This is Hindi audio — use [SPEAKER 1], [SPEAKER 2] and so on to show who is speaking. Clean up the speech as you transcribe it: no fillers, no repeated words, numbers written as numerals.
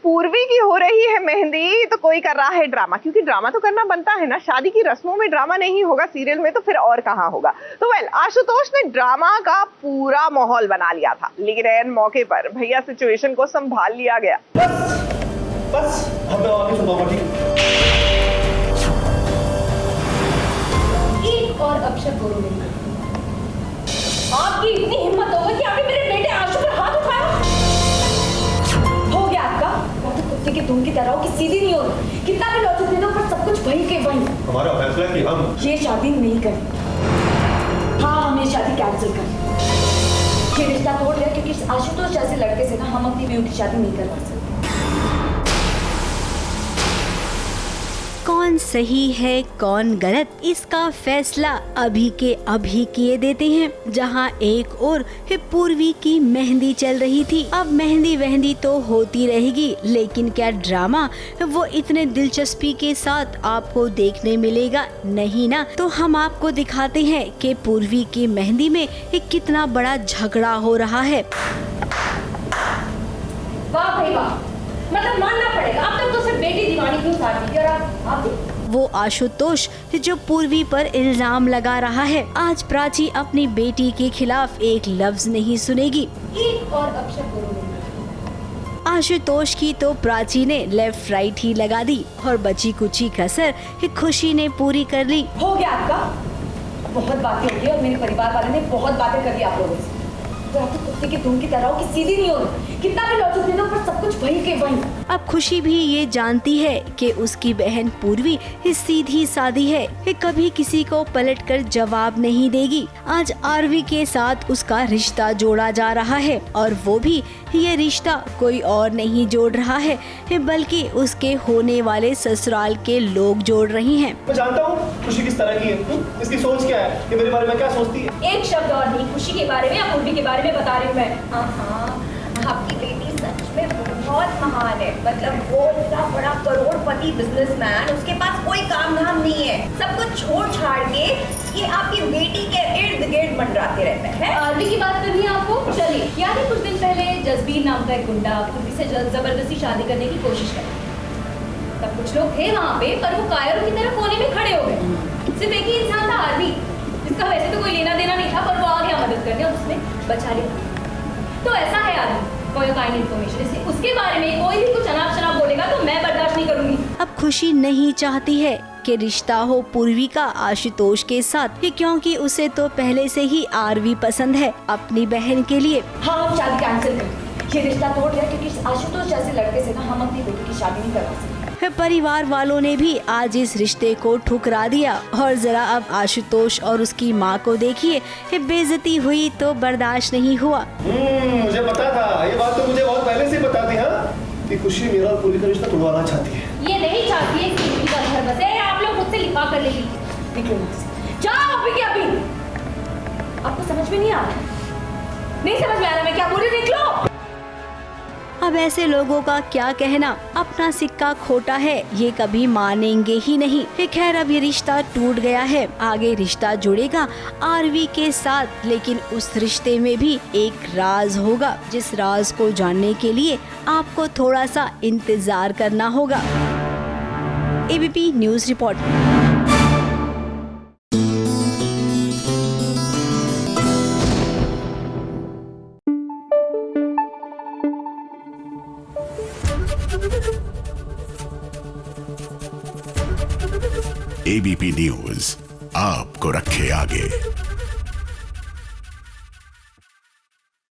[SPEAKER 1] पूर्वी की हो रही है मेहंदी तो कोई कर रहा है ड्रामा, क्योंकि ड्रामा तो करना बनता है ना। शादी की रस्मों में ड्रामा नहीं होगा सीरियल में तो फिर और कहाँ होगा। तो आशुतोष ने ड्रामा का पूरा माहौल बना लिया था, लेकिन ऐन मौके पर भैया सिचुएशन को संभाल लिया गया।
[SPEAKER 2] बस अब आगे सुनाओ।
[SPEAKER 3] एक और अपशब्द बोलो नहीं। आपकी इतनी हिम्मत होगी कि आपने मेरे बेटे आशु पर हाथ उठाया? हो गया आपका? मैं तो कुत्ते के दुम की तरह हूं कि सीधी नहीं हो रही। कितना भी लॉजिक दे दो पर सब कुछ वही के वही।
[SPEAKER 2] हमारा फैसला है कि हम
[SPEAKER 3] ये शादी नहीं करें। हाँ, हम ये शादी कैंसिल करें। ये रिश्ता तोड़ दिया क्योंकि आशुतोष जैसे लड़के से ना हम अपनी बेटी की शादी नहीं करवा सकते।
[SPEAKER 4] कौन सही है कौन गलत, इसका फैसला अभी के अभी किए देते हैं। जहां एक और पूर्वी की मेहंदी चल रही थी, अब मेहंदी वहंदी तो होती रहेगी, लेकिन क्या ड्रामा वो इतने दिलचस्पी के साथ आपको देखने मिलेगा? नहीं ना। तो हम आपको दिखाते हैं कि पूर्वी की मेहंदी में कितना बड़ा झगड़ा हो रहा है।
[SPEAKER 3] वाह भाई वाह, मतलब मानना पड़ेगा। अब तक तो सिर्फ बेटी दीवानी क्यों साथ थी और आप
[SPEAKER 4] वो आशुतोष जो पूर्वी पर इल्जाम लगा रहा है, आज प्राची अपनी बेटी के खिलाफ एक लफ्ज नहीं सुनेगी।
[SPEAKER 3] एक और अपशब्द बोलो नहीं।
[SPEAKER 4] आशुतोष की तो प्राची ने लेफ्ट राइट ही लगा दी और बची कुची कसर खुशी ने पूरी कर ली।
[SPEAKER 3] हो गया आपका? बहुत बातें हो गई और मेरे परिवार वाले ने बहुत बातें कर दी आप लोगों से। तो आप तो कुत्ते के दुम की तरह हो कि सीधी नहीं हो रही। कितना भी लॉजिक दे दो पर सब कुछ वही के वही।
[SPEAKER 4] अब खुशी भी ये जानती है कि उसकी बहन पूर्वी सीधी सादी है, कभी किसी को पलटकर जवाब नहीं देगी। आज आरवी के साथ उसका रिश्ता जोड़ा जा रहा है और वो भी ये रिश्ता कोई और नहीं जोड़ रहा है, बल्कि उसके होने वाले ससुराल के लोग जोड़ रही हैं।
[SPEAKER 2] मैं जानता हूँ खुशी किस तरह की है, इसकी सोच क्या है, कि मेरे बारे में क्या सोचती है।
[SPEAKER 3] एक शब्द और नहीं, खुशी के बारे में या पूर्वी के बारे में बता रही हूँ मैं। हाँ, आपकी बेटी सच में बहुत महान है। मतलब वो इतना बड़ा करोड़पति बिजनेसमैन, उसके पास कोई काम धाम नहीं है, सब कुछ छोड़ छाड़ के ये आपकी बेटी के इर्द गिर्द मंडराते रहते हैं। आरवी की बात करनी है आपको? चलिए, याद है कुछ दिन पहले जसबीर नाम का एक गुंडा पूर्वी से जबरदस्ती शादी करने की कोशिश करी। तब कुछ लोग थे वहाँ पे, पर वो कायरों की तरह कोने में खड़े हो गए। सिर्फ एक ही इंसान था, आरवी, जिसका वैसे तो कोई लेना देना नहीं था, पर वो आ गया मदद करने और उसने बचा लिया। तो ऐसा है आरवी, कोई काइंड इन्फॉर्मेशन, उसके बारे में कोई भी कुछ अनाप शनाप बोलेगा तो मैं बर्दाश्त नहीं करूंगी।
[SPEAKER 4] अब खुशी नहीं चाहती है कि रिश्ता हो पूर्वी का आशुतोष के साथ, क्योंकि उसे तो पहले से ही आरवी पसंद है अपनी बहन के लिए।
[SPEAKER 3] हाँ, हम शादी कैंसिल कर, ये रिश्ता तोड़ दिया क्योंकि आशुतोष जैसे लड़के से ना हम अपनी बेटी की शादी नहीं करवा सकते।
[SPEAKER 4] परिवार वालों ने भी आज इस रिश्ते को ठुकरा दिया और जरा अब आशुतोष और उसकी माँ को देखिए, बेइज्जती हुई तो बर्दाश्त नहीं हुआ।
[SPEAKER 2] मुझे पता था, ये बात तो मुझे बहुत पहले से पता थी हाँ, कि खुशी मेरा और पूरी का रिश्ता तोड़वाना चाहती है।
[SPEAKER 3] ये नहीं चाहती है कि पूरी का घर बसे, आप लोग मुझसे लिखा कर ले लीजिए। निकलो यहाँ से, जाओ अभी के अभी। आपको समझ में नहीं आ रहा? नहीं समझ में आ रहा मैं क्या बोल रही? निकलो।
[SPEAKER 4] अब ऐसे लोगों का क्या कहना, अपना सिक्का खोटा है ये कभी मानेंगे ही नहीं। खैर अब ये रिश्ता टूट गया है, आगे रिश्ता जुड़ेगा आरवी के साथ, लेकिन उस रिश्ते में भी एक राज होगा, जिस राज को जानने के लिए आपको थोड़ा सा इंतजार करना होगा। ABP news report.
[SPEAKER 5] ABP news आपको रखे आगे।